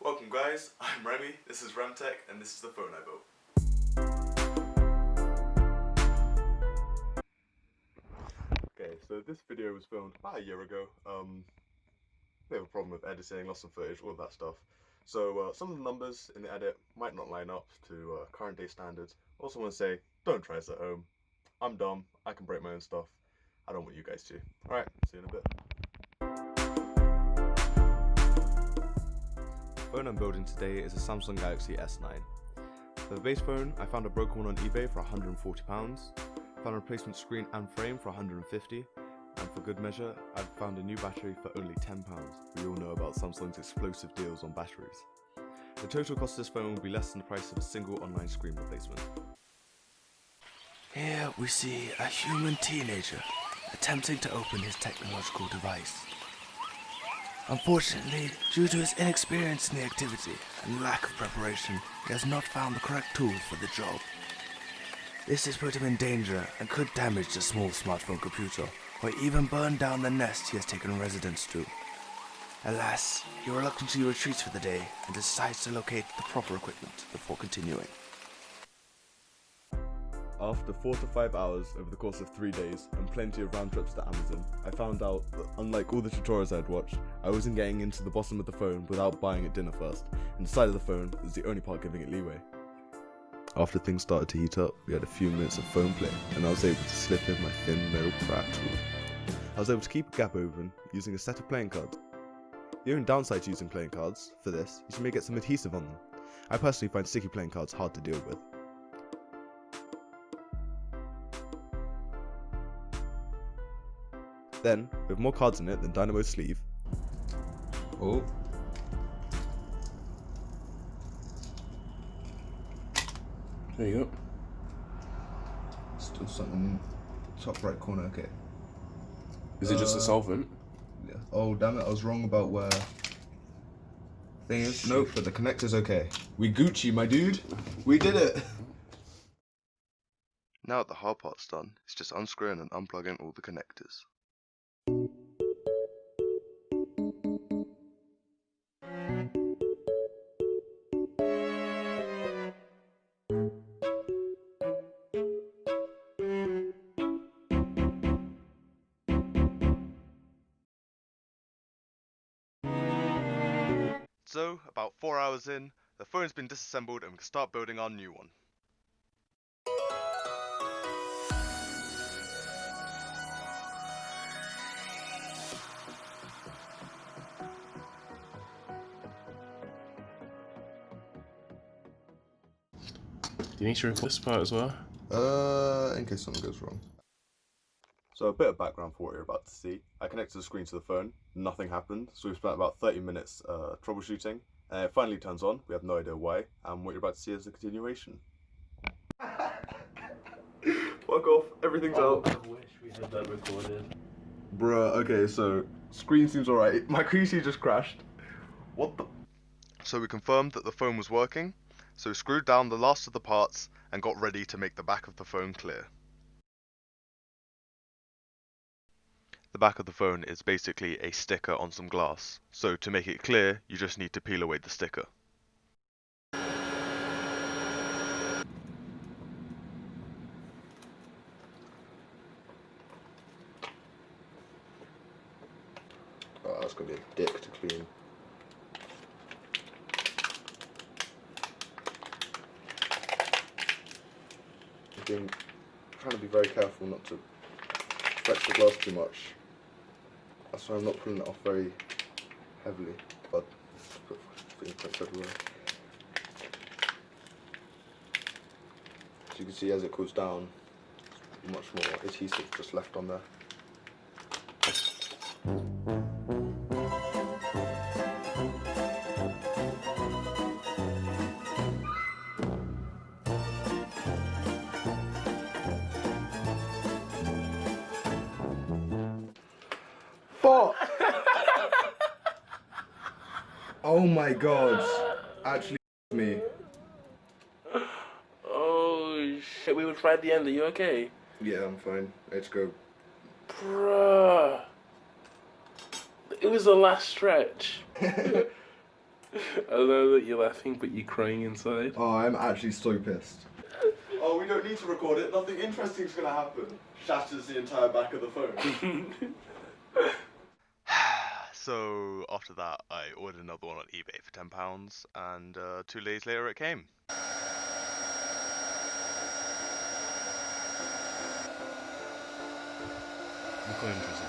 Welcome guys, I'm Remy, this is Remtech, and this is the phone I built. Okay, so this video was filmed about a year ago. We have a problem with editing, lots of footage, all of that stuff. So some of the numbers in the edit might not line up to current day standards. Also want to say, don't try this at home. I'm dumb, I can break my own stuff. I don't want you guys to. Alright, see you in a bit. The phone I'm building today is a Samsung Galaxy S9. For the base phone, I found a broken one on eBay for £140, found a replacement screen and frame for £150, and for good measure, I've found a new battery for only £10. We all know about Samsung's explosive deals on batteries. The total cost of this phone will be less than the price of a single online screen replacement. Here we see a human teenager attempting to open his technological device. Unfortunately, due to his inexperience in the activity and lack of preparation, he has not found the correct tool for the job. This has put him in danger and could damage the small smartphone computer, or even burn down the nest he has taken residence to. Alas, he reluctantly retreats for the day and decides to locate the proper equipment before continuing. After 4 to 5 hours over the course of 3 days and plenty of round trips to Amazon, I found out that unlike all the tutorials I'd watched, I wasn't getting into the bottom of the phone without buying it dinner first, and the side of the phone was the only part giving it leeway. After things started to heat up, we had a few minutes of phone play, and I was able to slip in my thin metal crack tool. I was able to keep a gap open using a set of playing cards. The only downside to using playing cards for this is you may get some adhesive on them. I personally find sticky playing cards hard to deal with. Then, with more cards in it than Dynamo's sleeve. Oh. There you go. Still something top right corner, okay. Is it just a solvent? Yeah. Oh damn it, I was wrong about where thing is. Nope, but the connector's okay. We Gucci, my dude. We did it. Now that the hard part's done, it's just unscrewing and unplugging all the connectors. So, about 4 hours in, the phone's been disassembled and we can start building our new one. Do you need to record this part as well? In case something goes wrong. So a bit of background for what you're about to see. I connected the screen to the phone, nothing happened, so we spent about 30 minutes troubleshooting, and it finally turns on. We have no idea why, and what you're about to see is the continuation. Fuck off, everything's out. I wish we had that recorded. Bruh, okay, so screen seems alright. My PC just crashed. What the? So we confirmed that the phone was working, so we screwed down the last of the parts and got ready to make the back of the phone clear. The back of the phone is basically a sticker on some glass, so to make it clear, you just need to peel away the sticker. Oh, that's gonna be a dick to clean. I'm trying to be very careful not to stretch the glass too much. That's why I'm not pulling it off very heavily, but put fingerprints everywhere. As you can see, as it cools down, much more adhesive just left on there. Fuck! Oh my god. Actually, me. Oh shit, we were right at the end. Are you okay? Yeah, I'm fine. Let's go. Bruh. It was the last stretch. I know that you're laughing, but you're crying inside. Oh, I'm actually so pissed. Oh, we don't need to record it. Nothing interesting's gonna happen. Shatters the entire back of the phone. So after that, I ordered another one on eBay for £10, and 2 days later it came. I'm quite interested.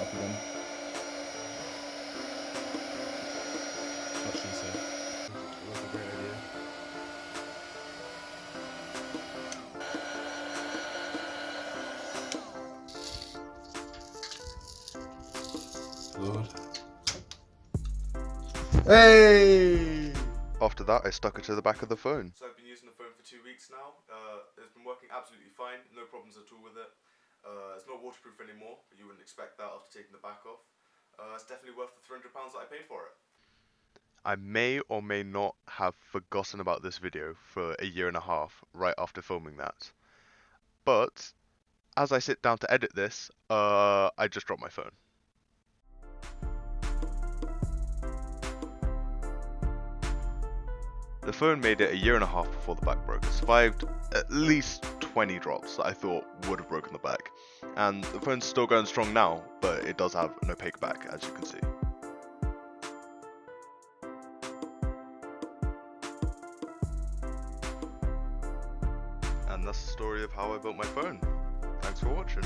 Up again. What should I say? That's a great idea. Lord. Hey! After that, I stuck it to the back of the phone. So I've been using the phone for 2 weeks now. It's been working absolutely fine, no problems at all with it. It's not waterproof anymore, but you wouldn't expect that after taking the back off. It's definitely worth the £300 that I paid for it. I may or may not have forgotten about this video for a year and a half right after filming that. But as I sit down to edit this, I just dropped my phone. The phone made it a year and a half before the back broke. It survived at least 20 drops that I thought would have broken the back. And the phone's still going strong now, but it does have an opaque back, as you can see. And that's the story of how I built my phone. Thanks for watching.